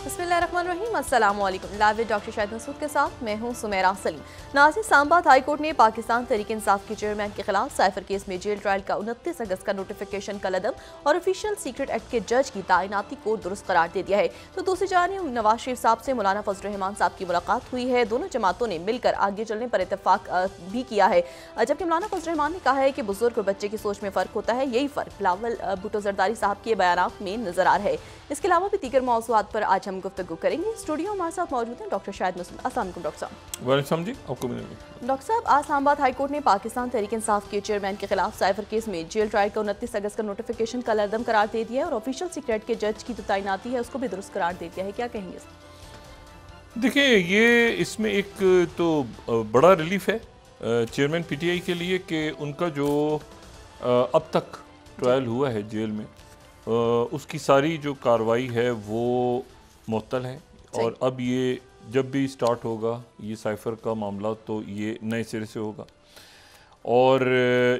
बिस्मिल्लाहिर्रहमानिर्रहीम, अस्सलाम वालेकुम। Live with doctor Shahid Masood के साथ मैं हूं सुमेरा सलीम। नाज़िर, इस्लामाबाद हाई कोर्ट ने पाकिस्तान तहरीक इंसाफ के चेयरमैन के खिलाफ साइफर केस में जेल ट्रायल का 29 अगस्त का नोटिफिकेशन कलअदम और ऑफिशियल सीक्रेट एक्ट के जज की तैनाती को दुरुस्त करार दे दिया है। तो दूसरी जानिब नवाज शरीफ साहब से मौलाना फजल रहमान साहब की मुलाकात हुई है। दोनों जमातों ने मिलकर आगे चलने पर इतफाक भी किया है, जबकि मौलाना फजल रहमान ने कहा है कि बुजुर्ग और बच्चे की सोच में फ़र्क होता है। यही फ़र्क बिलावल भुट्टो जरदारी साहब के बयानात में नजर आ रहा है। इसके अलावा भी दीगर मौज़ूआत पर आज हम गुफ्तगू करेंगे। स्टूडियो हमारे साथ मौजूद हैं डॉक्टर शाहिद मसूद। अस्सलाम वालेकुम डॉक्टर साहब। वालेकुम जी, आपको डॉक्टर साहब, आज इस्लामाबाद हाई कोर्ट ने पाकिस्तान तहरीक इंसाफ के चेयरमैन के खिलाफ साइफर केस में जेल ट्रायल का 29 अगस्त का नोटिफिकेशन कलअदम करार दे दिया है और ऑफिशियल सीक्रेट के जज की जो तैनाती है उसको भी दुरुस्त करार दे दिया है। क्या कहेंगे? देखिए, ये इसमें एक तो बड़ा रिलीफ है चेयरमैन पीटीआई के लिए कि उनका जो अब तक ट्रायल हुआ है जेल में, उसकी सारी जो कार्रवाई है वो मुअत्तल है। और अब ये जब भी स्टार्ट होगा ये साइफर का मामला, तो ये नए सिरे से होगा। और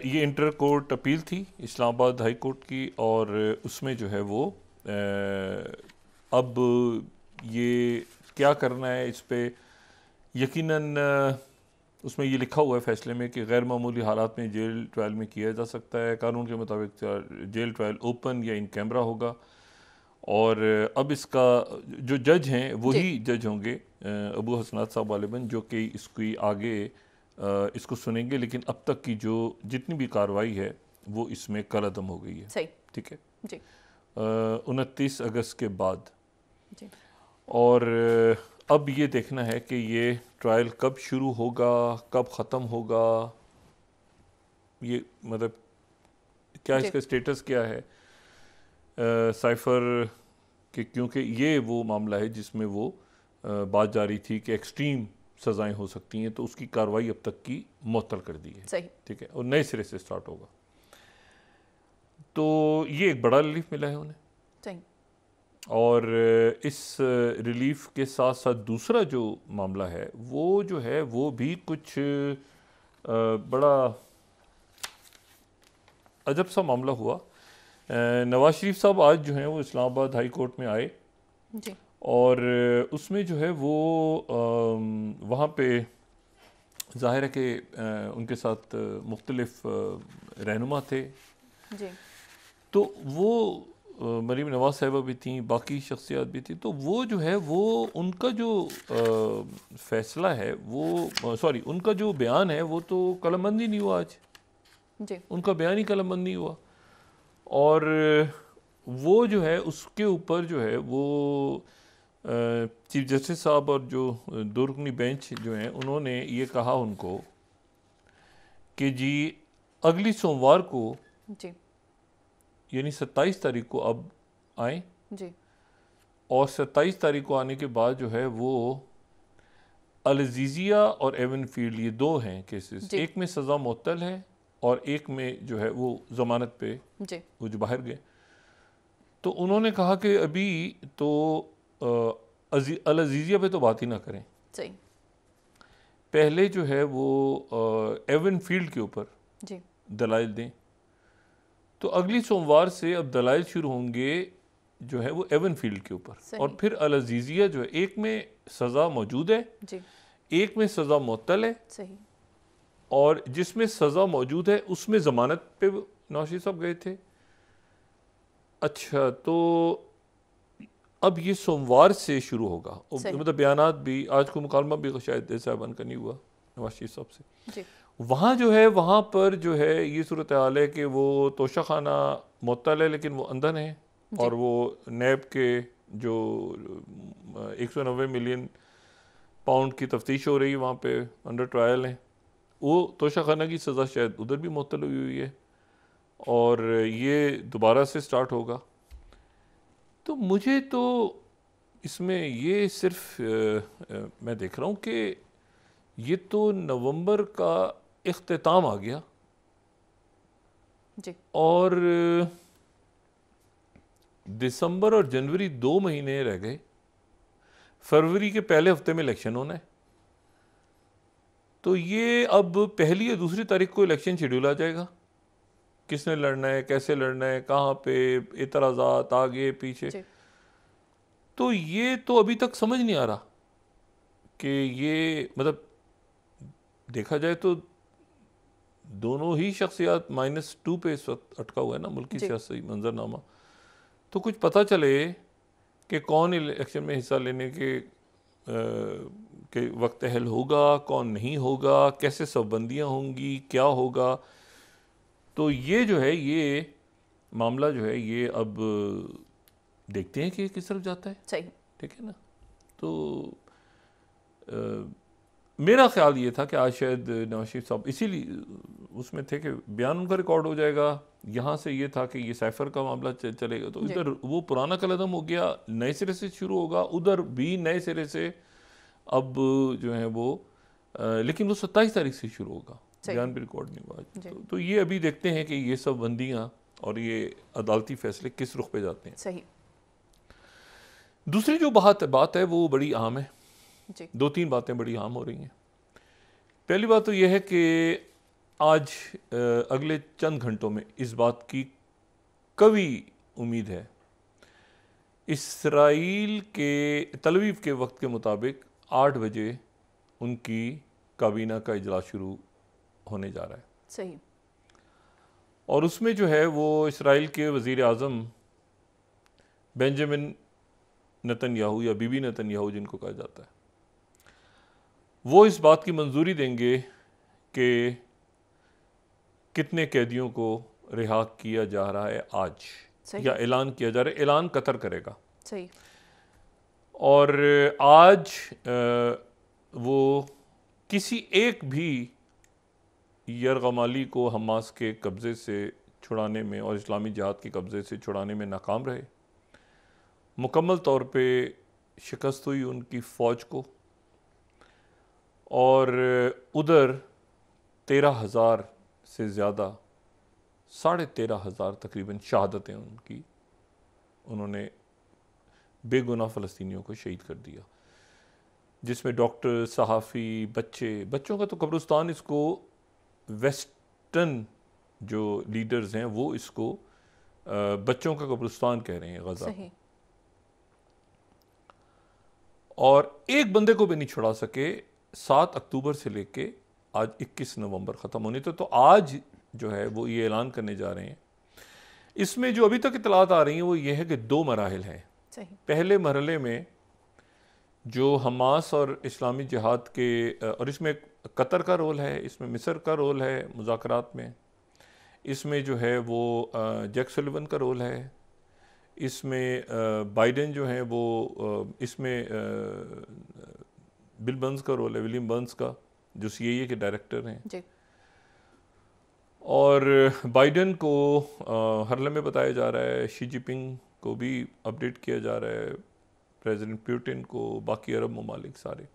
ये इंटर कोर्ट अपील थी इस्लामाबाद हाई कोर्ट की, और उसमें जो है वो अब ये क्या करना है इस पे यकीनन उसमें ये लिखा हुआ है फैसले में कि गैर मामूली हालात में जेल ट्रायल में किया जा सकता है। कानून के मुताबिक जेल ट्रायल ओपन या इन कैमरा होगा। और अब इसका जो जज हैं वही जज होंगे अबू हसनात साहब वालिबन, जो कि इसकी आगे इसको सुनेंगे। लेकिन अब तक की जो जितनी भी कार्रवाई है वो इसमें कलअदम हो गई है। ठीक है जी। 29 अगस्त के बाद जी। और अब ये देखना है कि ये ट्रायल कब शुरू होगा, कब ख़त्म होगा, ये मतलब क्या इसका स्टेटस क्या है साइफर के, क्योंकि ये वो मामला है जिसमें वो बात जारी थी कि एक्सट्रीम सज़ाएं हो सकती हैं, तो उसकी कार्रवाई अब तक की मुअत्तल कर दी है। ठीक है, और नए सिरे से स्टार्ट होगा। तो ये एक बड़ा रिलीफ मिला है उन्हें। और इस रिलीफ के साथ साथ दूसरा जो मामला है वो जो है वो भी कुछ बड़ा अजब सा मामला हुआ। नवाज शरीफ साहब आज जो हैं वो इस्लामाबाद हाई कोर्ट में आए जी। और उसमें जो है वो वहाँ पे ज़ाहिर है कि उनके साथ मुख्तलिफ रहनुमा थे जी। तो वो मरीम नवाज साहिबा भी थी, बाकी शख्सियात भी थी। तो वो जो है वो उनका जो फैसला है वो सॉरी उनका जो बयान है वो तो कलमबंदी नहीं हुआ आज जी। उनका बयान ही कलमबंद नहीं हुआ। और वो जो है उसके ऊपर जो है वो चीफ जस्टिस साहब और जो दो रुकनी बेंच जो हैं उन्होंने ये कहा उनको कि जी अगली सोमवार को जी, यानी 27 तारीख को अब आए जी। और 27 तारीख को आने के बाद जो है वो अल-अज़ीज़िया और एवनफील्ड, ये दो हैं केसेस। एक में सज़ा मुअत्तल है और एक में जो है वो ज़मानत पे जी। वो जो बाहर गए। तो उन्होंने कहा कि अभी तो अल-अज़ीज़िया पे तो बात ही ना करें, सही। पहले जो है वो एवनफील्ड के ऊपर जी दलाइल दें। तो अगली सोमवार से अब दलाइल शुरू होंगे जो है वो एवनफील्ड के ऊपर, और फिर अल-अज़ीज़िया जो है एक में सज़ा मौजूद है जी। एक में सज़ा मुअत्तल है, सही। और जिसमें सज़ा मौजूद है उसमें ज़मानत पे नवाज शरीफ साहब गए थे। अच्छा, तो अब ये सोमवार से शुरू होगा। मतलब बयानात भी आज को मुकालमा भी शायद साहबान का नहीं हुआ नवाज शरीफ साहब से जी। वहाँ जो है वहाँ पर जो है ये सूरत हाल है कि वो तोशा खाना मुअत्तल है लेकिन वो अंदर है, और वो नैब के जो 190 मिलियन पाउंड की तफ्तीश हो रही है वहाँ पे अंडर ट्रायल है। वो तोशा खाना की सज़ा शायद उधर भी मुअत्तल हुई है और ये दोबारा से स्टार्ट होगा। तो मुझे तो इसमें ये सिर्फ मैं देख रहा हूँ कि ये तो नवंबर का इख्तिताम आ गया जी। और दिसंबर और जनवरी 2 महीने रह गए। फरवरी के पहले हफ्ते में इलेक्शन होना है। तो ये अब पहली या दूसरी तारीख को इलेक्शन शेड्यूल आ जाएगा। किसने लड़ना है, कैसे लड़ना है, कहाँ पे, इतराज़ात आगे पीछे। तो ये तो अभी तक समझ नहीं आ रहा कि ये मतलब देखा जाए तो दोनों ही शख्सियात -2 पे इस वक्त अटका हुआ है ना मुल्की जी। सियासी मंजरनामा। तो कुछ पता चले कि कौन इलेक्शन में हिस्सा लेने के वक्त अहल होगा, कौन नहीं होगा, कैसे सबबंदियाँ होंगी, क्या होगा। तो ये जो है ये मामला जो है ये अब देखते हैं कि किस तरफ जाता है। सही। ठीक है ना। तो अ, मेरा ख्याल ये था कि आज शायद नवाज शरीफ साहब इसीलिए उसमें थे कि बयान उनका रिकॉर्ड हो जाएगा। यहाँ से ये था कि ये साइफर का मामला चलेगा, तो जी। इधर वो पुराना कलदम हो गया, नए सिरे से शुरू होगा, उधर भी नए सिरे से अब जो है वो लेकिन वो 27 तारीख से शुरू होगा, सही। बयान भी रिकॉर्ड नहीं हुआ। जी। तो ये अभी देखते हैं कि ये सब बंदियाँ और ये अदालती फैसले किस रुख पे जाते हैं। सही। दूसरी जो बात है वो बड़ी अहम है। जी। 2-3 बातें बड़ी अहम हो रही हैं। पहली बात तो यह है कि आज अगले चंद घंटों में इस बात की कवी उम्मीद है, इसराइल के तल अवीव के वक्त के मुताबिक 8 बजे उनकी काबीना का इजलास शुरू होने जा रहा है। सही। और उसमें जो है वो इसराइल के वज़ीर आज़म बेंजामिन नेतन्याहू या बीबी नेतन्याहू जिनको कहा जाता है, वो इस बात की मंजूरी देंगे कि कितने कैदियों को रिहा किया जा रहा है आज, सही। या ऐलान किया जा रहा है। ऐलान कतर करेगा। सही। और आज वो किसी एक भी यरगमाली को हमास के कब्ज़े से छुड़ाने में और इस्लामी जिहाद के कब्ज़े से छुड़ाने में नाकाम रहे। मुकम्मल तौर पे शिकस्त हुई उनकी फ़ौज को, और उधर 13,000 से ज़्यादा 13,500 तकरीबन शहादतें उन्होंने बेगुनाह फ़लस्तीनियों को शहीद कर दिया, जिसमें डॉक्टर, सहाफ़ी, बच्चों का तो कब्रिस्तान, इसको वेस्टर्न जो लीडर्स हैं वो इसको बच्चों का कब्रिस्तान कह रहे हैं गज़ा। और एक बंदे को भी नहीं छुड़ा सके 7 अक्टूबर से लेके आज 21 नवंबर ख़त्म होने तो आज जो है वो ये ऐलान करने जा रहे हैं। इसमें जो अभी तक इतलात आ रही हैं वो ये है कि 2 मराहिल हैं। पहले मरहले में जो हमास और इस्लामी जिहाद के, और इसमें कतर का रोल है, इसमें मिस्र का रोल है मुज़ाकरात में, इसमें जो है वो जैक सुलिवन का रोल है, इसमें बाइडेन जो है वो इसमें बिल बर्न्स का रोल है, विलियम बर्न्स का, जो CIA के डायरेक्टर हैं जी। और बाइडेन को हर लम्हे बताया जा रहा है, शी जिनपिंग को भी अपडेट किया जा रहा है, प्रेसिडेंट पुतिन को, बाकी अरब ममालिक सारे,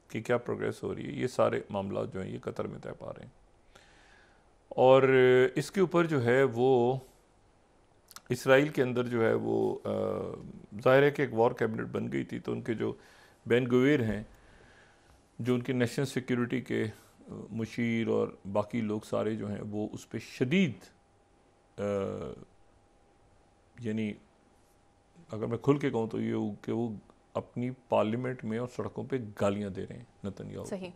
कि क्या प्रोग्रेस हो रही है। ये सारे मामला जो हैं ये कतर में तय पा रहे हैं। और इसके ऊपर जो है वो इसराइल के अंदर जो है वो ज़ाहिर है कि एक वॉर कैबिनेट बन गई थी, तो उनके जो बेन गुवेर हैं, जो उनके नेशनल सिक्योरिटी के मुशीर और बाकी लोग सारे जो हैं वो उस पर शदीद, यानी अगर मैं खुल के कहूँ तो ये कि वो अपनी पार्लियामेंट में और सड़कों पे गालियाँ दे रहे हैं नेतन्याहू। सही।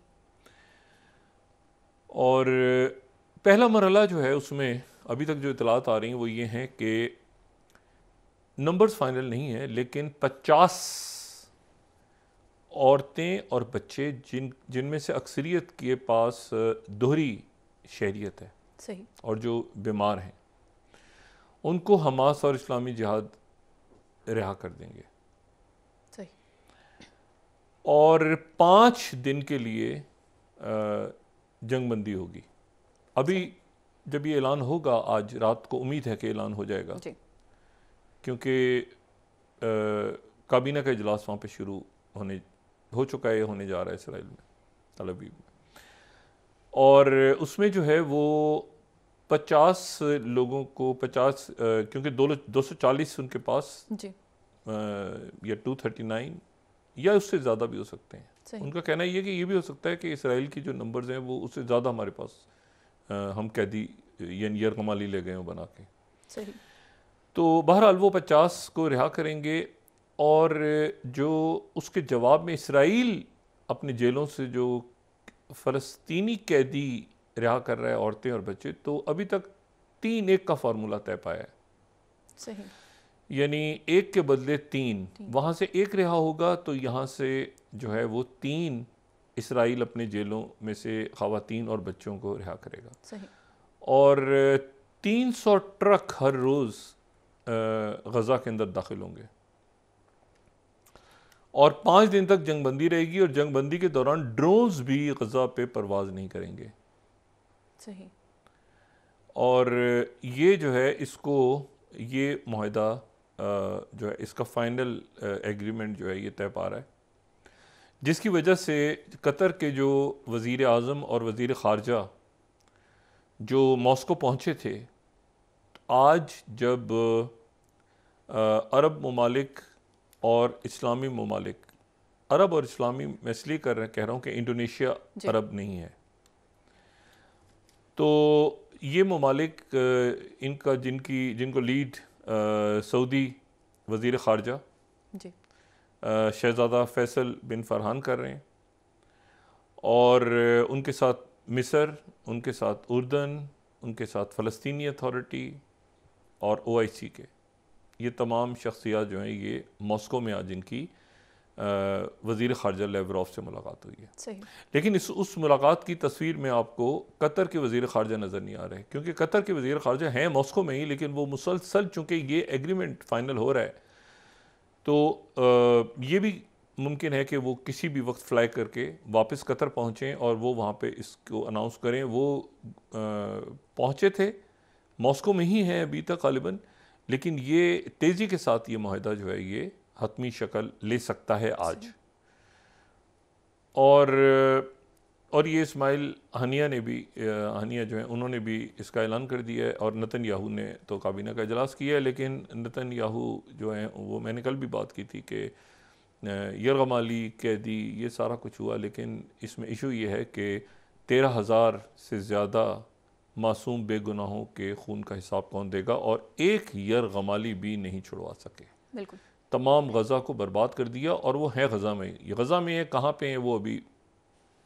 और पहला मरहला जो है उसमें अभी तक जो इतलात आ रही हैं वो ये हैं कि नंबर्स फाइनल नहीं है, लेकिन 50 औरतें और बच्चे जिनमें से अक्सरियत के पास दोहरी शहरियत है, सही, और जो बीमार हैं, उनको हमास और इस्लामी जिहाद रिहा कर देंगे। सही। और 5 दिन के लिए जंगबंदी होगी। अभी जब ये ऐलान होगा, आज रात को उम्मीद है कि ऐलान हो जाएगा जी। क्योंकि काबीना का इजलास वहाँ पे शुरू हो चुका है, होने जा रहा है इसराइल में, तल अवीव में। और उसमें जो है वो 50 लोगों को 50 क्योंकि 240 उनके पास जी। या 239 या उससे ज़्यादा भी हो सकते हैं। उनका कहना ये कि ये भी हो सकता है कि इसराइल की जो नंबर्स हैं वो उससे ज़्यादा हमारे पास हम कैदी यानी यरगमाली ले गए हो बना के। सही। तो बहरहाल वो 50 को रिहा करेंगे और जो उसके जवाब में इसराइल अपनी जेलों से जो फ़लस्तीनी कैदी रिहा कर रहा है, औरतें और बच्चे, तो अभी तक 3-1 का फार्मूला तय पाया है। सही। यानी एक के बदले 3, वहाँ से एक रिहा होगा तो यहाँ से जो है वो 3 इसराइल अपने जेलों में से ख़वातीन और बच्चों को रिहा करेगा। सही। और 300 ट्रक हर रोज़ गज़ा के अंदर दाखिल होंगे और 5 दिन तक जंगबंदी रहेगी और जंगबंदी के दौरान ड्रोन्स भी गज़ा पे परवाज़ नहीं करेंगे। सही। और ये जो है इसको ये मुआहदा जो है इसका फाइनल एग्रीमेंट जो है ये तय पा रहा है, जिसकी वजह से कतर के जो वज़ीर आज़म और वज़ीर ख़ारजा जो मॉस्को पहुँचे थे, आज जब अरब ममालिक और इस्लामी ममालिक, अरब और इस्लामी मैं इसलिए कह रहा हूँ कि इंडोनेशिया अरब नहीं है, तो ये ममालिक इनका जिनको लीड सऊदी वज़ीर ख़ारजा शहज़ादा फ़ैसल बिन फ़रहान कर रहे हैं, और उनके साथ मिस्र, उनके साथ उर्दन, उनके साथ फ़लस्तीनी अथॉरिटी और OIC के ये तमाम शख्सियात जो हैं ये मॉस्को में आज इनकी वज़ीर ख़ारजा लेवरोव से मुलाकात हुई है। सही। लेकिन उस मुलाकात की तस्वीर में आपको कतर के वज़ीर ख़ारजा नज़र नहीं आ रहे, क्योंकि कतर के वज़ीर ख़ारजा हैं मॉस्को में ही, लेकिन वो मुसलसल चूँकि ये एग्रीमेंट फ़ाइनल हो रहा है तो ये भी मुमकिन है कि वो किसी भी वक्त फ़्लाई करके वापस कतर पहुँचें और वो वहाँ पे इसको अनाउंस करें। वो पहुँचे थे, मॉस्को में ही हैं अभी तक ग़ालिबन, लेकिन ये तेज़ी के साथ ये मुआहदा जो है ये हतमी शक्ल ले सकता है आज। और ये इस्माइल हनिया ने भी, हनिया जो है उन्होंने भी इसका ऐलान कर दिया है, और नेतन्याहू ने तो काबीना का इजलास किया है, लेकिन नेतन्याहू जो है वो मैंने कल भी बात की थी कि यरगमाली कैदी ये सारा कुछ हुआ, लेकिन इसमें इशू ये है कि 13,000 से ज़्यादा मासूम बेगुनाहों के खून का हिसाब कौन देगा, और एक यरगमाली भी नहीं छुड़वा सके। बिल्कुल। तमाम गज़ा को बर्बाद कर दिया, और वो हैं गज़ा में, ये गज़ा में है, कहाँ पे हैं वो अभी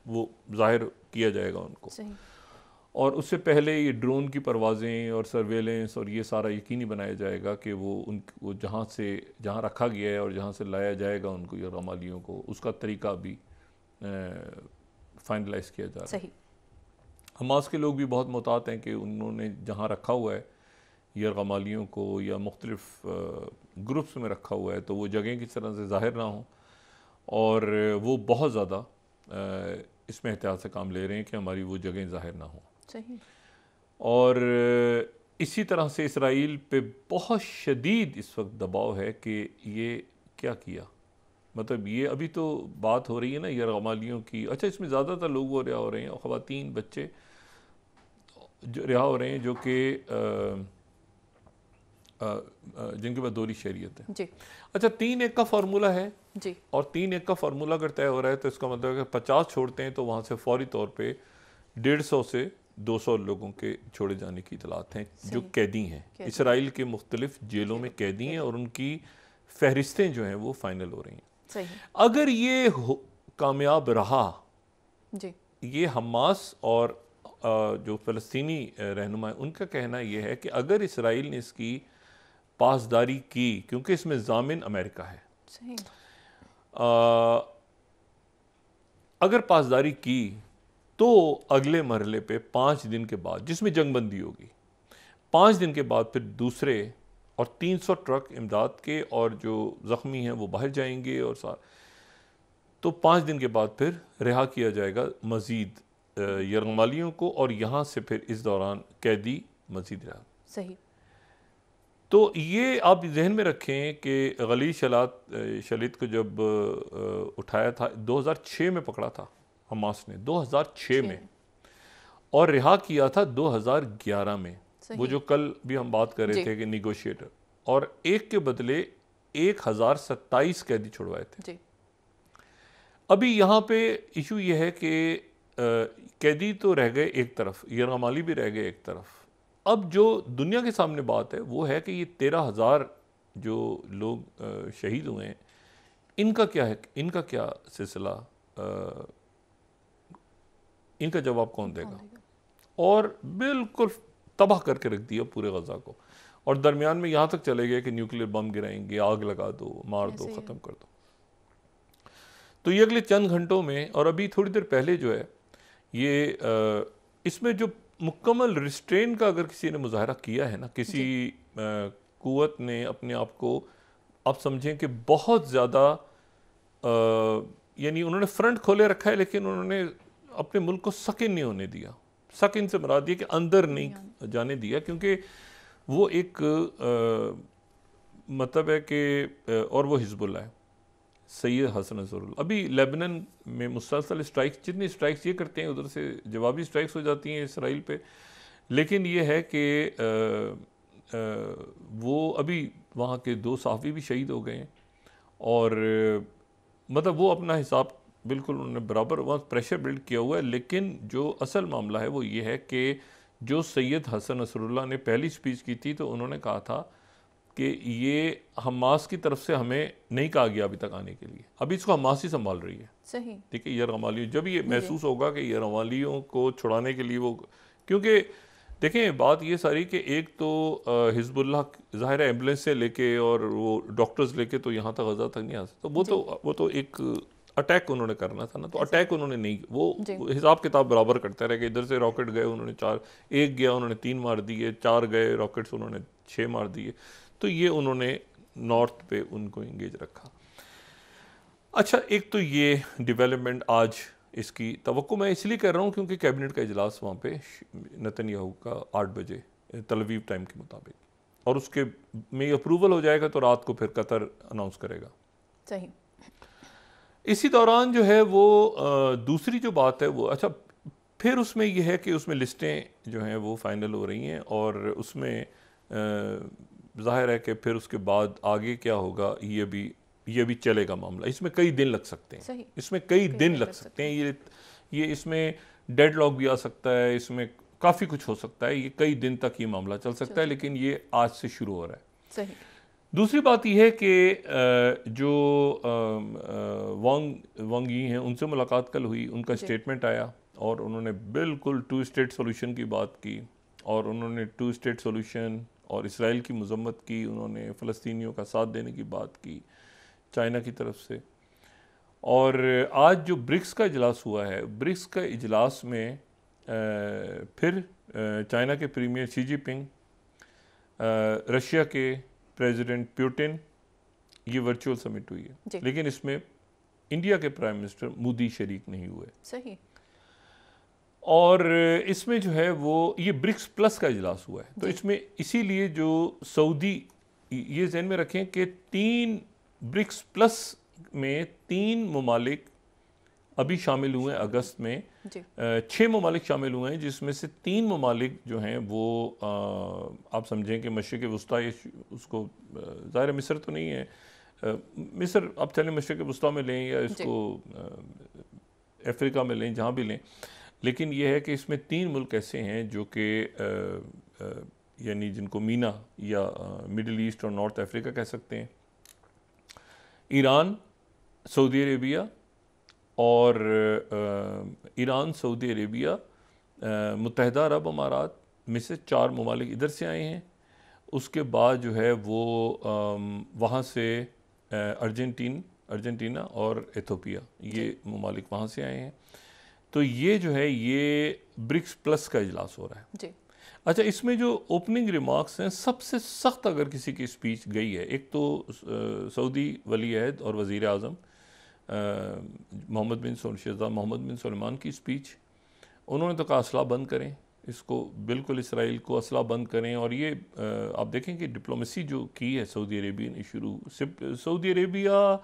वो ज़ाहिर किया जाएगा उनको। सही। और उससे पहले ये ड्रोन की परवाज़ें और सर्वेलेंस और ये सारा यकीनी बनाया जाएगा कि वो जहाँ रखा गया है और जहाँ से लाया जाएगा उनको यरगमालियों को, उसका तरीका भी फाइनलाइज किया जा रहा है। हमास के लोग भी बहुत मुहतात हैं कि उन्होंने जहाँ रखा हुआ है यरगमालियों को या मुख्तलिफ ग्रुप्स में रखा हुआ है तो वो जगह किस तरह से ज़ाहिर ना हो, और वो बहुत ज़्यादा इसमें एहतियात से काम ले रहे हैं कि हमारी वो जगह ज़ाहिर ना हो। सही। और इसी तरह से इसराइल पे बहुत शदीद इस वक्त दबाव है कि ये क्या किया, मतलब ये अभी तो बात हो रही है ना यरगमालियों की, अच्छा इसमें ज़्यादातर लोग वो रिहा हो रहे हैं और ख़वातीन बच्चे जो रिहा हो रहे हैं जो कि जिनके पास दोहरी शरीयत है जी। अच्छा 3-1 का फार्मूला है जी, और 3-1 का फार्मूला अगर तय हो रहा है तो इसका मतलब है कि 50 छोड़ते हैं तो वहाँ से फौरी तौर पे 150 से 200 लोगों के छोड़े जाने की इतलात हैं जो कैदी हैं इसराइल के मुख्तलिफ जेलों में कैदी हैं, और उनकी फहरिस्तें जो हैं वो फाइनल हो रही हैं। सही। अगर ये कामयाब रहा जी, ये हमास और जो फ़लस्तीनी रहनुमा है उनका कहना यह है कि अगर इसराइल ने इसकी पासदारी की, क्योंकि इसमें ज़ामिन अमेरिका है, सही। अगर पासदारी की तो अगले मरहले पे 5 दिन के बाद, जिसमें जंगबंदी होगी, 5 दिन के बाद फिर दूसरे और 300 ट्रक इमदाद के और जो ज़ख्मी हैं वो बाहर जाएंगे, और तो 5 दिन के बाद फिर रिहा किया जाएगा मज़ीद यरगमालियों को, और यहाँ से फिर इस दौरान कैदी मज़ीद रहा। सही। तो ये आप जहन में रखें कि गली शलीत को जब उठाया था 2006 में पकड़ा था हमास ने, 2006 में, और रिहा किया था 2011 में। वो जो कल भी हम बात कर रहे थे कि निगोशिएटर, और एक के बदले 1027 कैदी छुड़वाए थे जी। अभी यहाँ पे इशू ये है कि कैदी तो रह गए एक तरफ, यरगमाली भी रह गए एक तरफ। अब जो दुनिया के सामने बात है वो है कि ये 13,000 जो लोग शहीद हुए हैं, इनका क्या है, इनका क्या सिलसिला, इनका जवाब कौन देगा? और बिल्कुल तबाह करके रख दिया पूरे गजा को, और दरमियान में यहाँ तक चले गए कि न्यूक्लियर बम गिराएंगे, आग लगा दो, मार दो, ख़त्म कर दो। तो ये अगले चंद घंटों में, और अभी थोड़ी देर पहले जो है ये इसमें जो मुकम्मल रिस्ट्रेन का अगर किसी ने मुजाहरा किया है ना, किसी कुव्वत ने अपने आप को, आप समझें कि बहुत ज़्यादा, यानी उन्होंने फ्रंट खोले रखा है लेकिन उन्होंने अपने मुल्क को सकिन नहीं होने दिया। सकिन से मुराद ये कि अंदर नहीं जाने दिया, क्योंकि वो एक मतलब है कि, और वो हिजबुल्लाह है, सैयद हसन नसरुल्लाह। अभी लेबनान में मुसलसल स्ट्राइक्स, जितनी स्ट्राइक्स ये करते हैं उधर से जवाबी स्ट्राइक्स हो जाती हैं इसराइल पे, लेकिन ये है कि वो अभी वहाँ के 2 सहाफ़ी भी शहीद हो गए हैं, और मतलब वो अपना हिसाब बिल्कुल उन्होंने बराबर वहाँ प्रेशर बिल्ड किया हुआ है। लेकिन जो असल मामला है वो ये है कि जो सैयद हसन नसरुल्लाह ने पहली स्पीच की थी तो उन्होंने कहा था कि ये हमास की तरफ से हमें नहीं कहा गया अभी तक आने के लिए, अभी इसको हमास ही संभाल रही है। सही, ठीक है, यरगमालियों, जब ये महसूस होगा कि यरगमालियों को छुड़ाने के लिए वो, क्योंकि देखें बात ये सारी कि एक तो हिजबुल्लाह ज़ाहिर है एम्बुलेंस से लेके और वो डॉक्टर्स लेके तो यहाँ तक गजा तक नहीं आ सकता, वो तो एक अटैक उन्होंने करना था ना, तो अटैक उन्होंने नहीं, वो हिसाब किताब बराबर करते रहे कि इधर से रॉकेट गए उन्होंने 4, एक गया उन्होंने 3 मार दिए, 4 गए रॉकेट्स उन्होंने 6 मार दिए, तो ये उन्होंने नॉर्थ पे उनको इंगेज रखा। अच्छा, एक तो ये डेवलपमेंट आज इसकी तवक्को मैं इसलिए कर रहा हूँ क्योंकि कैबिनेट का इजलास वहाँ पे नेतन्याहू का 8 बजे तल अवीव टाइम के मुताबिक, और उसके में अप्रूवल हो जाएगा तो रात को फिर कतर अनाउंस करेगा। सही। इसी दौरान जो है वो दूसरी जो बात है वो, अच्छा फिर उसमें यह है कि उसमें लिस्टें जो हैं वो फाइनल हो रही हैं, और उसमें जाहिर है कि फिर उसके बाद आगे क्या होगा ये भी चलेगा मामला, इसमें कई दिन लग सकते हैं, इसमें कई दिन लग सकते हैं, ये इसमें डेडलॉक भी आ सकता है, इसमें काफ़ी कुछ हो सकता है, ये कई दिन तक ये मामला चल सकता है, लेकिन ये आज से शुरू हो रहा है। सही। दूसरी बात यह है कि जो वांग यी हैं उनसे मुलाकात कल हुई, उनका स्टेटमेंट आया और उन्होंने बिल्कुल 2 स्टेट सोल्यूशन की बात की, और उन्होंने 2 स्टेट सोल्यूशन और इसराइल की मजम्मत की, उन्होंने फ़लस्तीनियों का साथ देने की बात की चाइना की तरफ से। और आज जो ब्रिक्स का इजलास हुआ है, ब्रिक्स का इजलास में फिर चाइना के प्रीमियर शी जिनपिंग, रशिया के प्रेसिडेंट पुतिन, ये वर्चुअल समिट हुई है, लेकिन इसमें इंडिया के प्राइम मिनिस्टर मोदी शरीक नहीं हुए। सही। और इसमें जो है वो ये ब्रिक्स प्लस का इजलास हुआ है, तो इसमें इसीलिए जो सऊदी, ये ज़हन में रखें कि 3 ब्रिक्स प्लस में 3 ममालिक अभी शामिल हुए हैं अगस्त में, 6 ममालिक शामिल हुए हैं, जिसमें से 3 ममालिक जो हैं वो आप समझें कि मशरिक़ वस्ता, उसको ज़ाहिर मिस्र तो नहीं है, मिस्र आप चलें मशरिक़ वस्ता में लें या इसको अफ्रीका में लें, जहाँ भी लें, लेकिन यह है कि इसमें 3 मुल्क ऐसे हैं जो कि यानी जिनको मीना या मिडिल ईस्ट और नॉर्थ अफ्रीका कह सकते हैं, ईरान, सऊदी अरेबिया और ईरान, सऊदी अरेबिया, मुत्तहिदा अरब अमारात में से 4 ममालिक इधर से आए हैं। उसके बाद जो है वो वहाँ से अर्जेंटीना और एथोपिया, ये ममालिक वहाँ से आए हैं। तो ये जो है ये ब्रिक्स प्लस का इजलास हो रहा है जी। अच्छा, इसमें जो ओपनिंग रिमार्क्स हैं, सबसे सख्त अगर किसी की स्पीच गई है, एक तो सऊदी वली अहद और वज़ीर आज़म शहज़ाद मोहम्मद बिन सलमान की स्पीच, उन्होंने तो कहा असला बंद करें इसको, बिल्कुल इसराइल को असला बंद करें। और ये आप देखें कि डिप्लोमेसी जो की है सऊदी अरेबिया ने शुरू, सऊदी अरेबिया,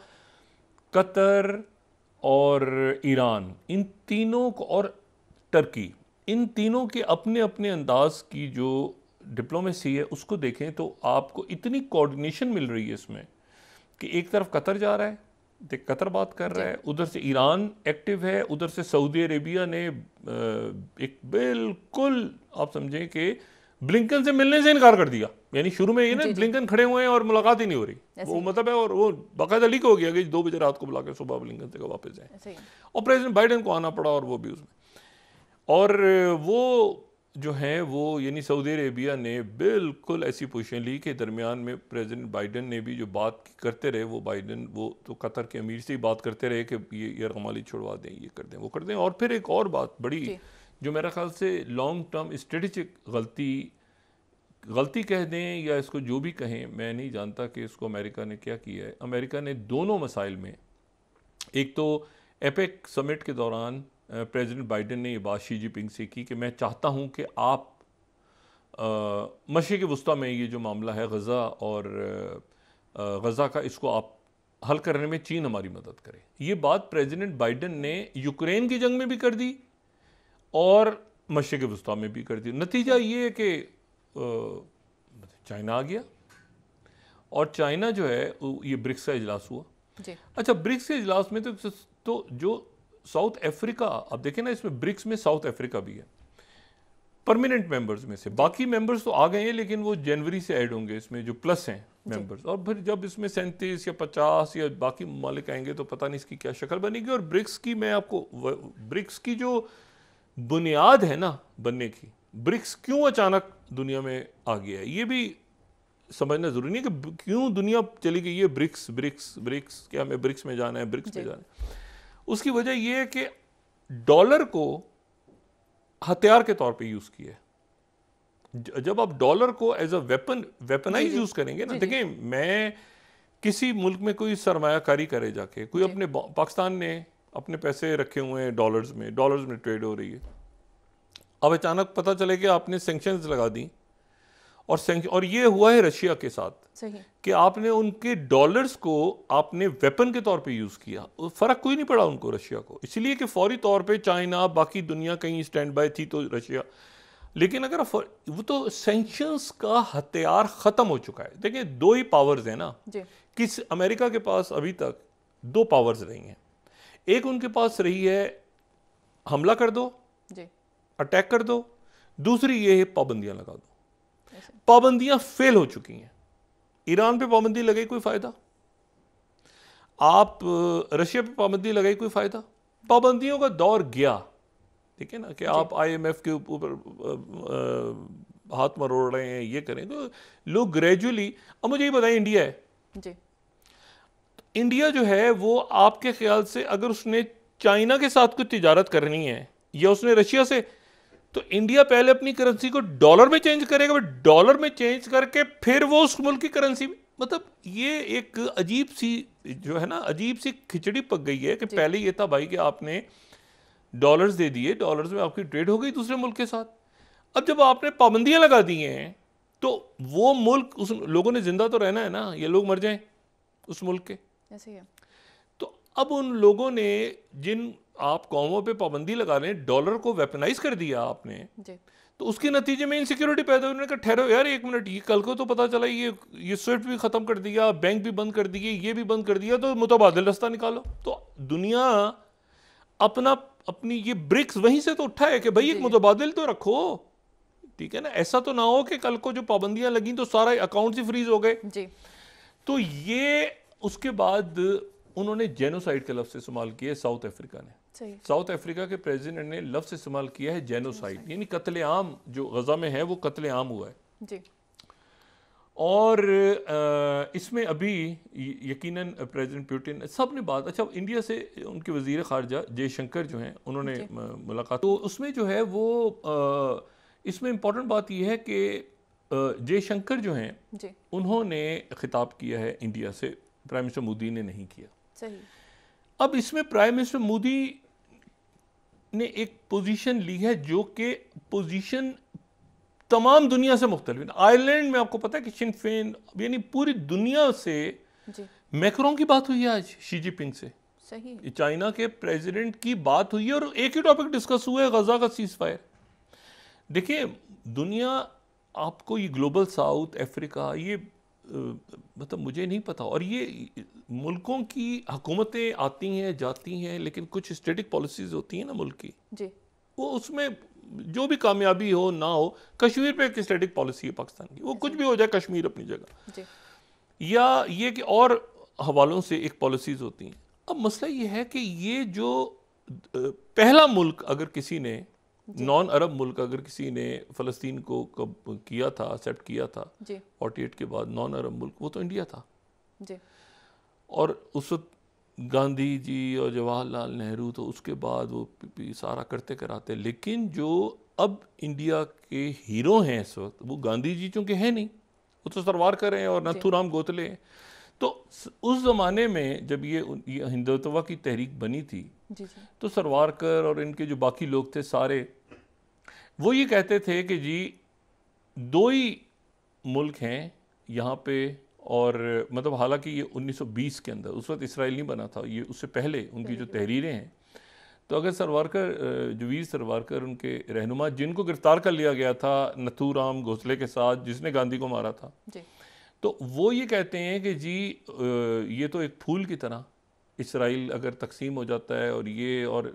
कतर और ईरान, इन तीनों को, और टर्की, इन तीनों के अपने अपने अंदाज की जो डिप्लोमेसी है उसको देखें तो आपको इतनी कोऑर्डिनेशन मिल रही है इसमें कि एक तरफ कतर जा रहा है, कतर बात कर रहा है, उधर से ईरान एक्टिव है, उधर से सऊदी अरेबिया ने एक बिल्कुल आप समझें कि ब्लिंकन से मिलने से इनकार कर दिया यानी शुरू में ये ना ब्लिंकन खड़े हुए हैं और मुलाकात ही नहीं हो रही, वो मतलब है, और वो बाकायदा लीक हो गया कि 2 बजे रात को बुला के सुबह ब्लिंकन से वापस जाए, और प्रेसिडेंट बाइडेन को आना पड़ा, और वो भी उसमें, और वो जो हैं वो यानी सऊदी अरेबिया ने बिल्कुल ऐसी पोजीशन ली कि दरमियान में प्रेसिडेंट बाइडेन ने भी जो बात करते रहे, वो बाइडेन वो तो कतर के अमीर से ही बात करते रहे कि ये यरगमाली छुड़वा दें, ये कर दें, वो कर दें। और फिर एक और बात बड़ी जो मेरा ख्याल से लॉन्ग टर्म स्ट्रेटेजिक गलती कह दें या इसको जो भी कहें, मैं नहीं जानता कि इसको अमेरिका ने क्या किया है। अमेरिका ने दोनों मसाइल में, एक तो एपेक समिट के दौरान प्रेसिडेंट बाइडेन ने ये बात शी जिनपिंग से की कि मैं चाहता हूँ कि आप मशरिक़ वस्ता में ये जो मामला है गज़ा और गज़ा का, इसको आप हल करने में चीन हमारी मदद करे। ये बात प्रेसिडेंट बाइडेन ने यूक्रेन की जंग में भी कर दी और मशरिक़ वस्ता में भी कर दी। नतीजा ये है कि चाइना आ गया, और चाइना जो है ये ब्रिक्स का इजलास हुआ। अच्छा, ब्रिक्स के इजलास में तो जो साउथ अफ्रीका, अब देखें ना, इसमें ब्रिक्स में साउथ अफ्रीका भी है परमानेंट मेंबर्स में से। बाकी मेंबर्स तो आ गए हैं, लेकिन वो जनवरी से ऐड होंगे इसमें, जो प्लस हैं मेंबर्स। और फिर जब इसमें 37 या 50 या बाकी ममालिक आएंगे तो पता नहीं इसकी क्या शक्ल बनेगी। और ब्रिक्स की, मैं आपको ब्रिक्स की जो बुनियाद है ना बनने की, ब्रिक्स क्यों अचानक दुनिया में आ गया है, ये भी समझना जरूरी नहीं है कि क्यों दुनिया चली गई है ब्रिक्स ब्रिक्स ब्रिक्स, क्या हमें ब्रिक्स में जाना है, ब्रिक्स में जाना है। उसकी वजह यह है कि डॉलर को हथियार के तौर पे यूज किया है। जब आप डॉलर को एज अ वेपनाइज यूज करेंगे ना, देखिए मैं किसी मुल्क में कोई सरमायाकारी करे जाके, कोई अपने पाकिस्तान ने अपने पैसे रखे हुए हैं डॉलर्स में ट्रेड हो रही है, अब अचानक पता चले कि आपने सैंक्शंस लगा दी, और ये हुआ है रशिया के साथ कि आपने उनके डॉलर्स को आपने वेपन के तौर पे यूज किया, फर्क कोई नहीं पड़ा उनको, रशिया को, इसलिए कि फौरी तौर पे चाइना, बाकी दुनिया कहीं स्टैंड बाय थी तो रशिया। लेकिन अगर वो तो सैंक्शंस का हथियार खत्म हो चुका है। देखिए 2 ही पावर्स हैं ना, किस अमेरिका के पास अभी तक 2 पावर्स रही हैं। एक उनके पास रही है हमला कर दो, अटैक कर दो, दूसरी ये है पाबंदियां लगा दो। पाबंदियां फेल हो चुकी हैं। ईरान पे पाबंदी लगाई, कोई फायदा। आप रशिया पे पाबंदी लगाई, कोई फायदा। पाबंदियों का दौर गया, ठीक है ना, कि आप IMF के ऊपर हाथ मरोड़ रहे हैं, ये करें, तो लोग ग्रेजुअली। अब मुझे ये बताएं, इंडिया है जी, इंडिया जो है वो आपके ख्याल से अगर उसने चाइना के साथ कुछ तिजारत करनी है या उसने रशिया से, तो इंडिया पहले अपनी करेंसी को डॉलर में चेंज करेगा, डॉलर में चेंज करके फिर वो उस मुल्क की करेंसी में, मतलब ये एक अजीब सी जो है ना, अजीब सी खिचड़ी पक गई है कि पहले ये था भाई कि आपने डॉलर्स दे दिए, डॉलर्स में आपकी ट्रेड हो गई दूसरे मुल्क के साथ। अब जब आपने पाबंदियां लगा दी हैं तो वो मुल्क, उस लोगों ने जिंदा तो रहना है ना, ये लोग मर जाएं उस मुल्क के, ऐसे ही है। तो अब उन लोगों ने, जिन आप कौमों पे पाबंदी लगा रहे हैं, डॉलर को वेपनाइज कर दिया आपने जी। तो उसके नतीजे में इनसिक्योरिटी पैदा हुई। उन्होंने कहा ठहरो यार 1 मिनट, ये कल को तो पता चला ये स्विफ्ट भी खत्म कर दिया, बैंक भी बंद कर दिए, ये भी बंद कर दिया, तो मुतबादिल रास्ता निकालो। तो दुनिया अपनी ये ब्रिक्स वहीं से तो उठा है कि भाई एक मुतबादिल तो रखो, ठीक है ना। ऐसा तो ना हो कि कल को जो पाबंदियां लगी तो सारा अकाउंट ही फ्रीज हो गए जी। तो ये उसके बाद उन्होंने जेनोसाइड का लफ्ज़ इस्तेमाल किया साउथ अफ्रीका ने। साउथ अफ्रीका के प्रेसिडेंट ने लफ्ज़ इस्तेमाल किया है जेनोसाइड, यानी कत्लेआम जो गजा में है वो कत्लेआम हुआ है जी। और इसमें अभी यकीनन प्रेसिडेंट पुतिन सब ने बात, अच्छा इंडिया से उनके वजीर खारजा जयशंकर जो हैं उन्होंने मुलाकात, तो उसमें जो है वो इसमें इम्पोर्टेंट बात यह है कि जयशंकर जो हैं उन्होंने खिताब किया है इंडिया से, प्राइम मिनिस्टर मोदी ने नहीं किया। सही। अब इसमें प्राइम मिनिस्टर मोदी ने एक पोजीशन ली है जो कि पोजीशन तमाम दुनिया से मुख्तलिफ है। आयरलैंड में आपको पता है कि शिन फेन, यानी पूरी दुनिया से मैक्रों की बात हुई है आज शी जिनपिंग से, सही। चाइना के प्रेसिडेंट की बात हुई है और एक ही टॉपिक डिस्कस हुआ है, गजा का सीज फायर। देखिए दुनिया, आपको ये ग्लोबल साउथ अफ्रीका, ये मतलब मुझे नहीं पता, और ये मुल्कों की हुकूमतें आती हैं जाती हैं, लेकिन कुछ स्टेटिक पॉलिसीज होती हैं ना मुल्क की जी, वो उसमें जो भी कामयाबी हो ना हो, कश्मीर पे एक स्टैटिक पॉलिसी है पाकिस्तान की, वो कुछ भी हो जाए कश्मीर अपनी जगह, या ये कि और हवालों से एक पॉलिसीज होती हैं। अब मसला ये है कि ये जो पहला मुल्क अगर किसी ने, नॉन अरब मुल्क अगर किसी ने फ़लस्तीन को कब किया था, एक्सेप्ट किया था 48 के बाद, नॉन अरब मुल्क, वो तो इंडिया था जी। और उस वक्त गांधी जी और जवाहरलाल नेहरू तो उसके बाद वो सारा करते कराते, लेकिन जो अब इंडिया के हीरो हैं इस वक्त, वो गांधी जी चूँकि हैं नहीं, वो तो सरवारकर हैं और नथुराम गोखले हैं। तो उस ज़माने में जब ये हिंदुत्व की तहरीक बनी थी, तो सरवारकर और इनके जो बाकी लोग थे सारे, वो ये कहते थे कि जी 2 ही मुल्क हैं यहाँ पे, और मतलब हालांकि ये 1920 के अंदर, उस वक्त इसराइल नहीं बना था, ये उससे पहले उनकी जो तहरीरें हैं। तो अगर सरवारकर, जो वीर सरवारकर उनके रहनुमा, जिनको गिरफ्तार कर लिया गया था नथुराम गोखले के साथ, जिसने गांधी को मारा था, तो वो ये कहते हैं कि जी ये तो एक फूल की तरह इसराइल अगर तकसीम हो जाता है, और ये और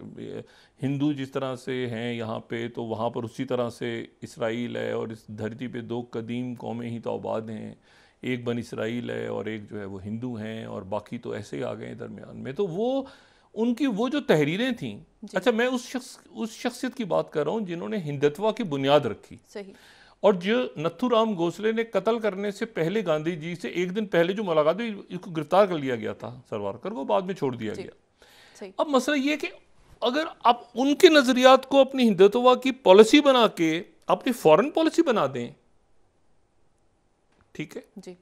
हिंदू जिस तरह से हैं यहाँ पे, तो वहाँ पर उसी तरह से इसराइल है, और इस धरती पे 2 कदीम कौमें ही तो आबाद हैं, एक बन इसराइल है और एक जो है वो हिंदू हैं, और बाकी तो ऐसे ही आ गए दरमियान में। तो वो उनकी वो जो तहरीरें थीं, अच्छा मैं उस शख्सियत की बात कर रहा हूँ जिन्होंने हिंदुत्व की बुनियाद रखी। सही। और जो नथुराम गोखले ने कत्ल करने से पहले गांधी जी से एक दिन पहले जो मुलाकात हुई, इसको गिरफ्तार कर लिया गया था सरवारकर को, बाद में छोड़ दिया गया। अब मसला ये है कि अगर आप उनके नजरियात को अपनी हिंदुत्व की पॉलिसी बना के अपनी फॉरेन पॉलिसी बना दें, ठीक है जी,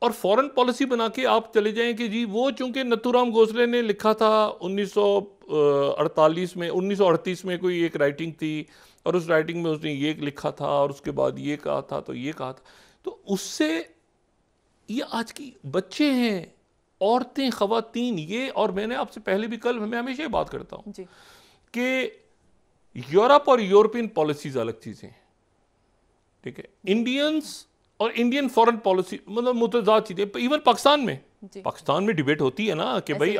और फॉरेन पॉलिसी बना के आप चले जाएं कि जी वो चूंकि नथुराम गोखले ने लिखा था 1948 में, 1938 में कोई एक राइटिंग थी, और उस राइटिंग में उसने ये लिखा था और उसके बाद ये कहा था, तो ये कहा था, तो उससे ये आज की बच्चे हैं, औरतें, ख़वातीन, ये, और मैंने आपसे पहले भी, कल मैं हमेशा ये बात करता हूँ कि यूरोप और यूरोपियन पॉलिसीज अलग चीज़ें हैं, ठीक है। इंडियंस और इंडियन फॉरेन पॉलिसी मतलब मुतज़ाद चीज़ें। इवन पाकिस्तान में डिबेट होती है ना कि भाई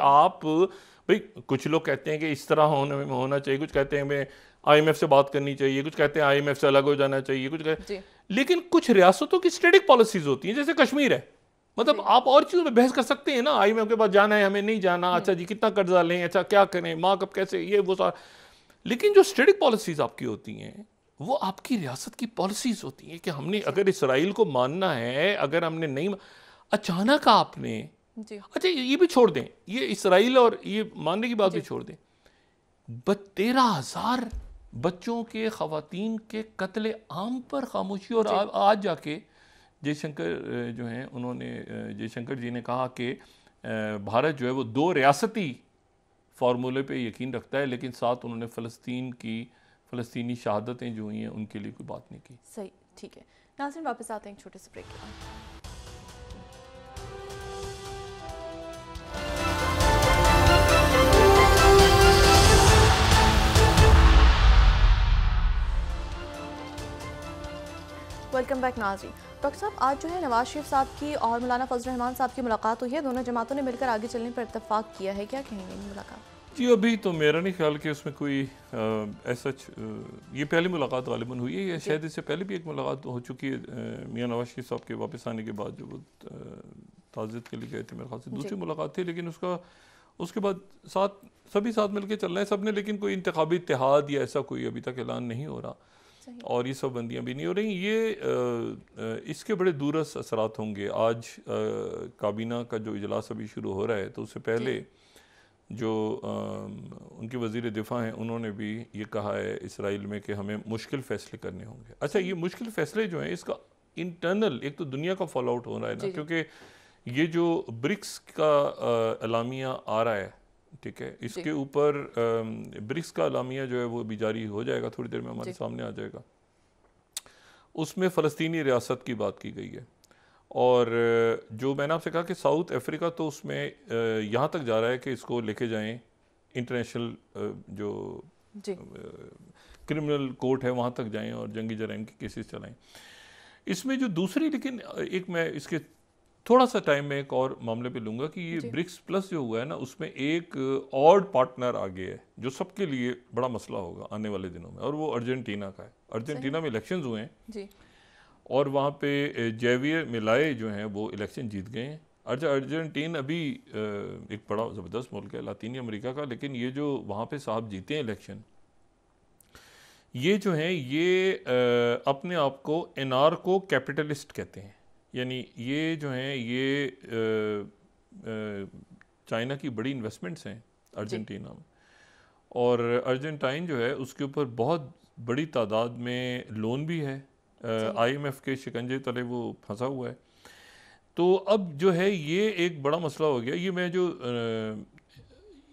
भाई कुछ लोग कहते हैं कि इस तरह होना चाहिए, कुछ कहते हैं हमें IMF से बात करनी चाहिए, कुछ कहते हैं IMF से अलग हो जाना चाहिए, कुछ कहते, लेकिन कुछ रियासतों की स्ट्रेटेजिक पॉलिसीज होती हैं, जैसे कश्मीर है, मतलब आप और चीज़ों में बहस कर सकते हैं ना, IMF के पास जाना है, हमें नहीं जाना, अच्छा जी कितना कर्जा लें, अच्छा क्या करें, माँ कब कैसे, ये वो सारा, लेकिन जो स्ट्रेटेजिक पॉलिसीज आपकी होती हैं वो आपकी रियासत की पॉलिसीज होती हैं कि हमने अगर इसराइल को मानना है, अगर हमने नहीं, अचानक आपने, अच्छा ये भी छोड़ दें, ये इसराइल और ये मानने की बात भी छोड़ दें, 13,000 बच्चों के, ख़वातीन के कत्ले आम पर खामोशी, और आज जाके जयशंकर जो हैं, उन्होंने, जयशंकर जी ने कहा कि भारत जो है वो 2 रियासती फार्मूले पे यकीन रखता है, लेकिन साथ उन्होंने फ़लस्तीनी शहादतें जो हुई हैं उनके लिए कोई बात नहीं की। सही, ठीक है। नाज़रीन वापस आते हैं एक छोटे से ब्रेक के बाद। वेलकम बैक नाज़रीन। डॉक्टर साहब, आज जो है नवाज शरीफ साहब की और मौलाना फजल रहमान साहब की मुलाकात हुई है, दोनों जमातों ने मिलकर आगे चलने पर इत्तेफाक किया है, क्या कहेंगे इन मुलाकात? जी अभी तो मेरा नहीं ख्याल कि उसमें कोई ऐसा, ये पहली मुलाकात गालिबन हुई है, या शायद इससे पहले भी एक मुलाकात हो चुकी है मियां नवाज शरीफ साहब के वापस आने के बाद, जो वो ताज़ियत के लिए गए थे, मेरे ख्याल से दूसरी मुलाकात थी, लेकिन उसके बाद सभी साथ मिलकर चल रहे हैं सब ने, लेकिन कोई इंतखाबी इत्तेहाद या ऐसा कोई अभी तक ऐलान नहीं हो रहा, और ये सब बंदियाँ भी नहीं हो रही। ये इसके बड़े दूरस्थ असरात होंगे। आज काबीना का जो इजलास अभी शुरू हो रहा है, तो उससे पहले जो उनके वज़ीर दिफा हैं, उन्होंने भी ये कहा है इसराइल में कि हमें मुश्किल फ़ैसले करने होंगे। अच्छा, ये मुश्किल फ़ैसले जो हैं, इसका इंटरनल एक तो दुनिया का फॉल आउट हो रहा है ना, क्योंकि ये जो ब्रिक्स का एलामिया आ रहा है, ठीक है, इसके ऊपर ब्रिक्स का एलामिया जो है वो भी जारी हो जाएगा, थोड़ी देर में हमारे सामने आ जाएगा। उसमें फ़लस्तीनी रियासत की बात की गई है, और जो मैंने आपसे कहा कि साउथ अफ्रीका तो उसमें यहाँ तक जा रहा है कि इसको लेके जाएं इंटरनेशनल जो क्रिमिनल कोर्ट है वहाँ तक जाएं और जंगी जराइम के केसेस चलाएं। इसमें जो दूसरी, लेकिन एक मैं इसके थोड़ा सा टाइम में एक और मामले पे लूँगा कि ये जी। ब्रिक्स प्लस जो हुआ है ना, उसमें एक ऑड पार्टनर आ गया है जो सबके लिए बड़ा मसला होगा आने वाले दिनों में, और वो अर्जेंटीना का है। सही। अर्जेंटीना में इलेक्शंस हुए हैं जी। और वहाँ पे जेवियर मिलाए जो हैं वो इलेक्शन जीत गए हैं। अर्जेंटीन अभी एक बड़ा ज़बरदस्त मुल्क है लातीनी अमेरिका का, लेकिन ये जो वहाँ पे साहब जीते हैं इलेक्शन, ये जो हैं ये अपने आप को एनार्को कैपिटलिस्ट कहते हैं। यानी ये जो हैं ये चाइना की बड़ी इन्वेस्टमेंट्स हैं अर्जेंटीना में, और अर्जेंटाइन जो है उसके ऊपर बहुत बड़ी तादाद में लोन भी है, IMF के शिकंजे तले वो फंसा हुआ है। तो अब जो है ये एक बड़ा मसला हो गया। ये मैं जो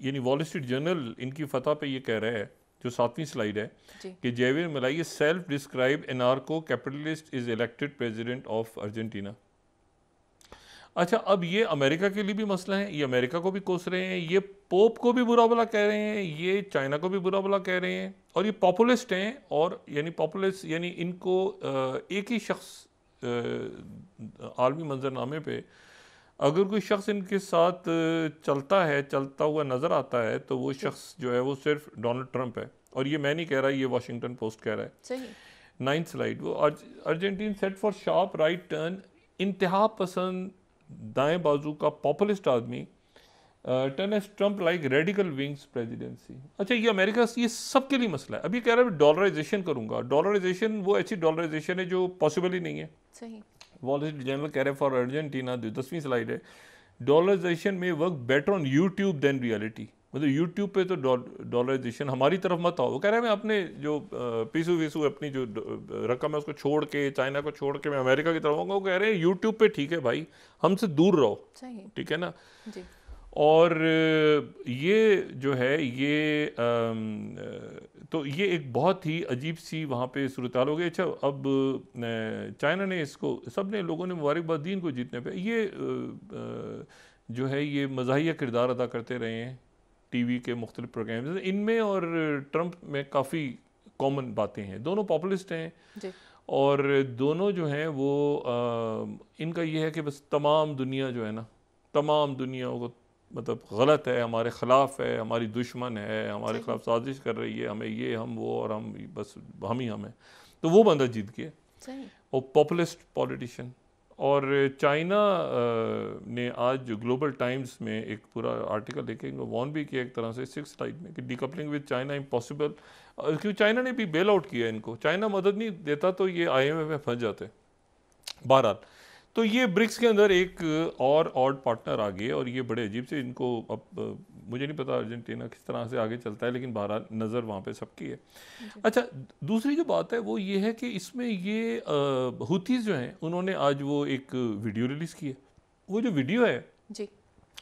यानी वॉल स्ट्रीट जर्नल इनकी फतह पे ये कह रहा है, जो 7वीं स्लाइड है, कि Javier Milei self describe anarcho capitalist is elected president of Argentina. अच्छा, अब ये अमेरिका के लिए भी मसला है, ये अमेरिका को भी कोस रहे हैं, ये पोप को भी बुरा भला कह रहे हैं, ये चाइना को भी बुरा भला कह रहे हैं, और ये पॉपुलिस्ट हैं। और यानी पॉपुलिस्ट यानी इनको एक ही शख्स आलमी मंजरनामे पे अगर कोई शख्स इनके साथ चलता है, चलता हुआ नज़र आता है, तो वो शख्स जो है वो सिर्फ डोनाल्ड ट्रंप है। और ये मैं नहीं कह रहा, ये वाशिंगटन पोस्ट कह रहा है। सही। 9th स्लाइड, वो Argentine set for sharp right turn, इंतहा पसंद दाएं बाजू का पॉपुलिस्ट आदमी turn as Trump like radical wings presidency. अच्छा, ये अमेरिका ये सबके लिए मसला है। अभी कह रहा है डॉलराइजेशन करूंगा। डॉलराइजेशन वो ऐसी डॉलराइजेशन है जो पॉसिबल ही नहीं है। सही। वॉल स्ट्रीट जर्नल कह रहे हैं फॉर अर्जेंटीना, 10वीं स्लाइड है, डॉलराइजेशन में work better on YouTube than reality. मतलब यूट्यूब पे तो डॉलराइजेशन हमारी तरफ मत आओ। वो कह रहे हैं मैं अपने जो पीसू वीसू अपनी जो रकम है उसको छोड़ के, चाइना को छोड़ के मैं अमेरिका की तरफ आऊँगा। वो कह रहे हैं यूट्यूब पे ठीक है भाई, हमसे दूर रहो। सही। ठीक है ना जी। और ये जो है ये तो ये एक बहुत ही अजीब सी वहाँ पे सूरत हाल हो गई। अच्छा, अब चाइना ने इसको, सब ने लोगों ने मुबारकबाद दी इनको जीतने पे। ये जो है ये मज़ाहिया किरदार अदा करते रहे हैं टीवी के मुख्तलिफ प्रोग्राम इनमें, और ट्रंप में काफ़ी कॉमन बातें हैं। दोनों पॉपुलिस्ट हैं जी। और दोनों जो हैं वो इनका ये है कि बस तमाम दुनिया जो है ना, तमाम दुनिया को मतलब गलत है, हमारे ख़िलाफ़ है, हमारी दुश्मन है, हमारे ख़िलाफ़ साजिश कर रही है, हमें ये हम वो, और हम बस हम ही हम हैं। तो वो बंदा जीत गया। सही। और पॉपुलिस्ट पॉलिटिशियन। और चाइना ने आज जो ग्लोबल टाइम्स में एक पूरा आर्टिकल लेके वॉर्न भी किया एक तरह से 6th स्लाइड में कि डीकपलिंग विद चाइना इम्पॉसिबल, क्योंकि चाइना ने भी बेल आउट किया इनको। चाइना मदद नहीं देता तो ये IMF में फंस जाते। बहरहाल, तो ये ब्रिक्स के अंदर एक और ऑड पार्टनर आ गए, और ये बड़े अजीब से इनको, अब मुझे नहीं पता अर्जेंटीना किस तरह से आगे चलता है, लेकिन बहरहाल नज़र वहाँ पे सबकी है। अच्छा, दूसरी जो बात है वो ये है कि इसमें ये हुतीज़ जो हैं उन्होंने आज वो एक वीडियो रिलीज़ की है। वो जो वीडियो है जी।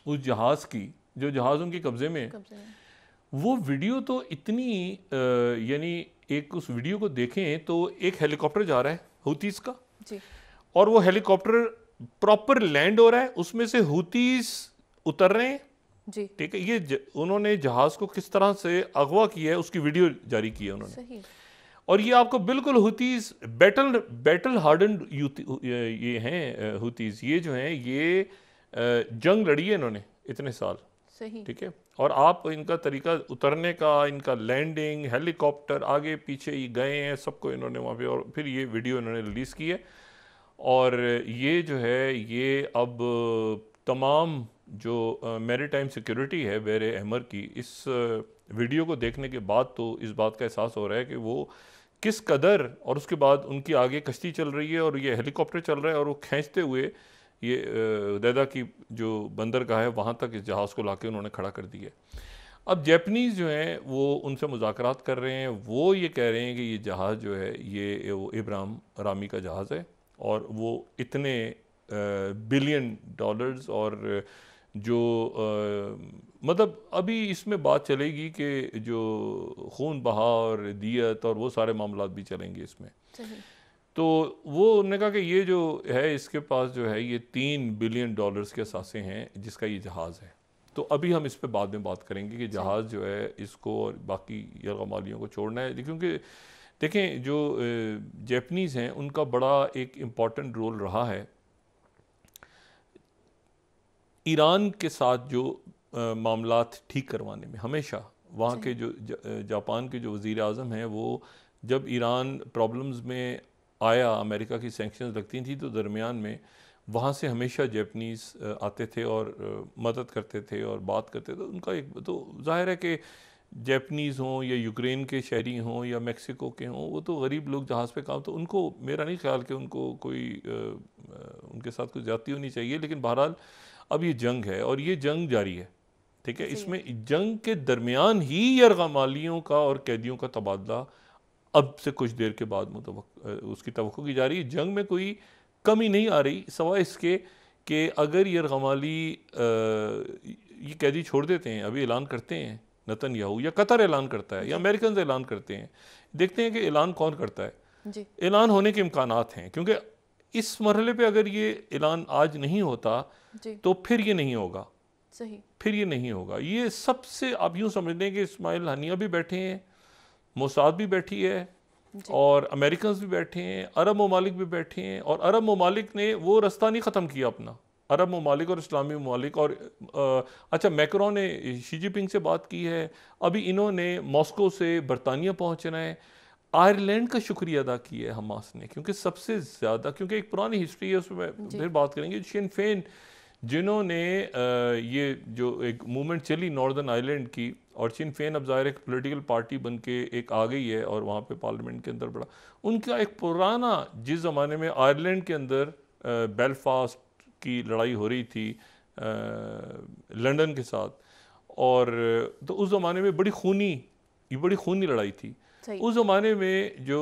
उस जहाज़ की, जो जहाज़ उनके कब्ज़े में है, वो वीडियो तो इतनी यानी एक उस वीडियो को देखें तो एक हेलीकॉप्टर जा रहा है हुतीज़ का जी। और वो हेलीकॉप्टर प्रॉपर लैंड हो रहा है, उसमें से हुतीज़ उतर रहे हैं जी। ठीक है। ये उन्होंने जहाज को किस तरह से अगवा किया है उसकी वीडियो जारी की है उन्होंने। सही। और ये आपको बिल्कुल हुतीज़ बैटल हार्डन्ड ये हैं हुतीज़, ये जो हैं ये जंग लड़ी है इन्होंने इतने साल। सही। ठीक है। और आप इनका तरीका उतरने का, इनका लैंडिंग, हेलीकॉप्टर आगे पीछे ये गए हैं सबको इन्होंने वहाँ पे, और फिर ये वीडियो इन्होंने रिलीज़ की है। और ये जो है ये अब तमाम जो मैरीटाइम सिक्योरिटी है बेर अहमर की, इस वीडियो को देखने के बाद तो इस बात का एहसास हो रहा है कि वो किस कदर, और उसके बाद उनकी आगे कश्ती चल रही है और ये हेलीकॉप्टर चल रहा है, और वो खींचते हुए ये दैदा की जो बंदरगाह है वहाँ तक इस जहाज़ को लाके उन्होंने खड़ा कर दिया। अब जैपनीज़ जो हैं वो उनसे मुज़ाकरात कर रहे हैं। वो ये कह रहे हैं कि ये जहाज़ जो है ये वो इब्राहिम रामी का जहाज़ है, और वो इतने बिलियन डॉलर्स, और जो मतलब अभी इसमें बात चलेगी कि जो खून बहा और दियत और वो सारे मामलात भी चलेंगे इसमें। तो वो उन्होंने कहा कि ये जो है इसके पास जो है ये $3 बिलियन के असासे हैं जिसका ये जहाज़ है। तो अभी हम इस पे बाद में बात करेंगे कि जहाज़ जो है इसको और बाकी यरगमालियों को छोड़ना है, क्योंकि देखें जो जैपनीज़ हैं उनका बड़ा एक इम्पॉर्टेंट रोल रहा है ईरान के साथ जो मामलात ठीक करवाने में हमेशा वहाँ के जो जापान के जो वज़ीर आज़म हैं, वो जब ईरान प्रॉब्लम्स में आया, अमेरिका की सैंक्शंस लगती थी, तो दरमियान में वहाँ से हमेशा जैपनीज़ आते थे और मदद करते थे और बात करते थे। उनका एक तो ज़ाहिर है कि जैपनीज़ हों या यूक्रेन के शहरी हों या मेक्सिको के हों, वो तो गरीब लोग जहाज़ पे काम, तो उनको मेरा नहीं ख्याल कि उनको कोई उनके साथ कोई ज़्यादती होनी चाहिए। लेकिन बहरहाल अब ये जंग है और ये जंग जारी है, ठीक है। इसमें जंग के दरमियान ही यरगमालियों का और कैदियों का तबादला अब से कुछ देर के बाद उसकी तवक्को की जा रही है। जंग में कोई कमी नहीं आ रही, सवाए इसके कि अगर यरगमाली ये कैदी छोड़ देते हैं, अभी ऐलान करते हैं नेतन्याहू, या कतर ऐलान करता है या अमेरिकन ऐलान करते हैं, देखते हैं कि ऐलान कौन करता है। ऐलान होने के इम्कानात हैं, क्योंकि इस मरहले पे अगर ये ऐलान आज नहीं होता तो फिर ये नहीं होगा। सही, फिर ये नहीं होगा। ये सबसे आप यूँ समझ लें कि इस्माइल हानिया भी बैठे हैं, मोसाद भी बैठी है और अमेरिकन भी बैठे हैं, अरब ममालिक भी बैठे हैं। और अरब ममालिक ने वो रास्ता नहीं ख़त्म किया अपना, अरब ममालिक और इस्लामी ममालिक। और अच्छा, मैक्रोन ने शी जिनपिंग से बात की है, अभी इन्होंने मॉस्को से बरतानिया पहुँचना है। आयरलैंड का शुक्रिया अदा किया है हमास ने, क्योंकि सबसे ज़्यादा, क्योंकि एक पुरानी हिस्ट्री है, उसमें फिर बात करेंगे। सिन फेन जिन्होंने ये जो एक मूवमेंट चली नॉर्दर्न आयरलैंड की, और सिन फेन अब ज़ाहिर एक पॉलिटिकल पार्टी बन के एक आ गई है और वहाँ पे पार्लियामेंट के अंदर बड़ा उनका एक पुराना, जिस ज़माने में आयरलैंड के अंदर बेलफास्ट की लड़ाई हो रही थी लंदन के साथ, और तो उस ज़माने में बड़ी खूनी लड़ाई थी। उस ज़माने में जो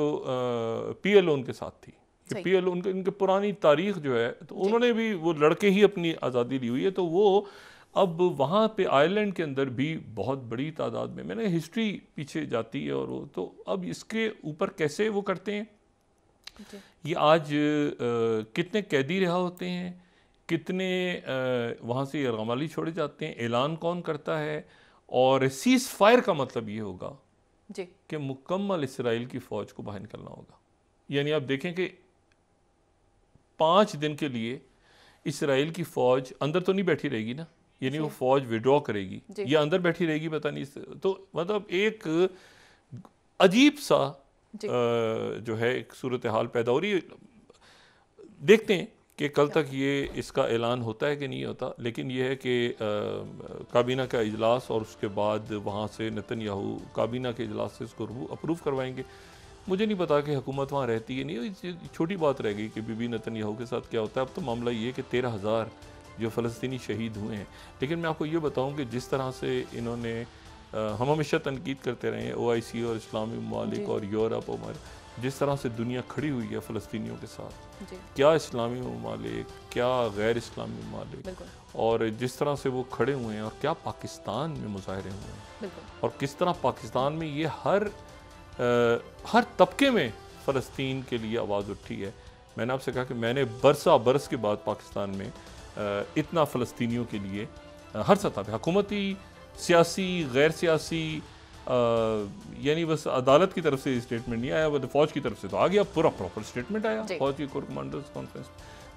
PLO उनके साथ थी, PLO उनके पुरानी तारीख जो है, तो उन्होंने भी वो लड़के ही अपनी आज़ादी ली हुई है। तो वो अब वहाँ पे आयरलैंड के अंदर भी बहुत बड़ी तादाद में, मैंने हिस्ट्री पीछे जाती है, और वो तो अब इसके ऊपर कैसे वो करते हैं, ये आज कितने कैदी रिहा होते हैं, कितने वहाँ से यरगमाली छोड़े जाते हैं, ऐलान कौन करता है। और सीज़ फायर का मतलब ये होगा कि मुकम्मल इसराइल की फ़ौज को बाहर निकलना होगा। यानी आप देखें कि 5 दिन के लिए इसराइल की फ़ौज अंदर तो नहीं बैठी रहेगी ना, यानी वो फ़ौज विड्रॉ करेगी या अंदर बैठी रहेगी पता नहीं। तो मतलब एक अजीब सा जो है एक सूरत हाल पैदा हो रही है। देखते हैं कि कल तक ये इसका ऐलान होता है कि नहीं होता। लेकिन ये है कि काबीना का इजलास और उसके बाद वहाँ से नेतन्याहू काबीना के इजलास से इसको अप्रूव करवाएंगे। मुझे नहीं पता कि हुकूमत वहाँ रहती है नहीं, छोटी बात रह गई कि बीबी नेतन्याहू के साथ क्या होता है। अब तो मामला ये है कि 13,000 जो फ़लस्तीनी शहीद हुए हैं। लेकिन मैं आपको ये बताऊँ कि जिस तरह से इन्होंने हम हमेशा तनकीद करते रहे हैं, OIC और इस्लामी ममालिक और यूरोप और जिस तरह से दुनिया खड़ी हुई है फ़लस्तीनियों के साथ, क्या इस्लामी ममालिक, क्या गैर इस्लामी ममालिक, और जिस तरह से वो खड़े हुए हैं, और क्या पाकिस्तान में मुजाहरे हुए हैं, और किस तरह पाकिस्तान में ये हर तबके में फ़लस्तीन के लिए आवाज़ उठी है। मैंने आपसे कहा कि मैंने बरस के बाद पाकिस्तान में इतना फ़लस्तीनियों के लिए हर सतह पे हुकूमती, सियासी, गैर सियासी, यानी बस अदालत की तरफ से स्टेटमेंट नहीं आया, वो फ़ौज की तरफ से तो आ गया, पूरा प्रॉपर स्टेटमेंट आया फ़ौज की कोर कमांडर्स कॉन्फ्रेंस।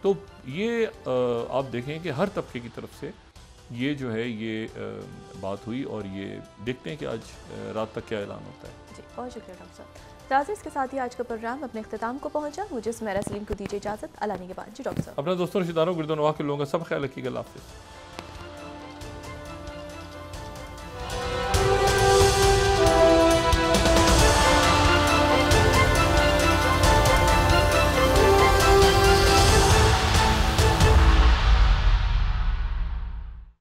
तो ये आप देखें कि हर तबके की तरफ से ये जो है ये बात हुई, और ये देखते हैं कि आज रात तक क्या ऐलान होता है। जी, बहुत शुक्रिया डॉक्टर साहब। नाज़रीन, इसके साथ ही आज का प्रोग्राम अपने इख्तिताम को पहुंचा। मुझे सुमेरा सलीम को दीजिए इजाज़त। अल्लाह निगहबान। जी डॉक्टर साहब। अपना दोस्तों, रिश्तेदारों, गिरदोनवाह के लोगों का सब ख्याल रखिएगा। अल्लाह हाफ़िज़।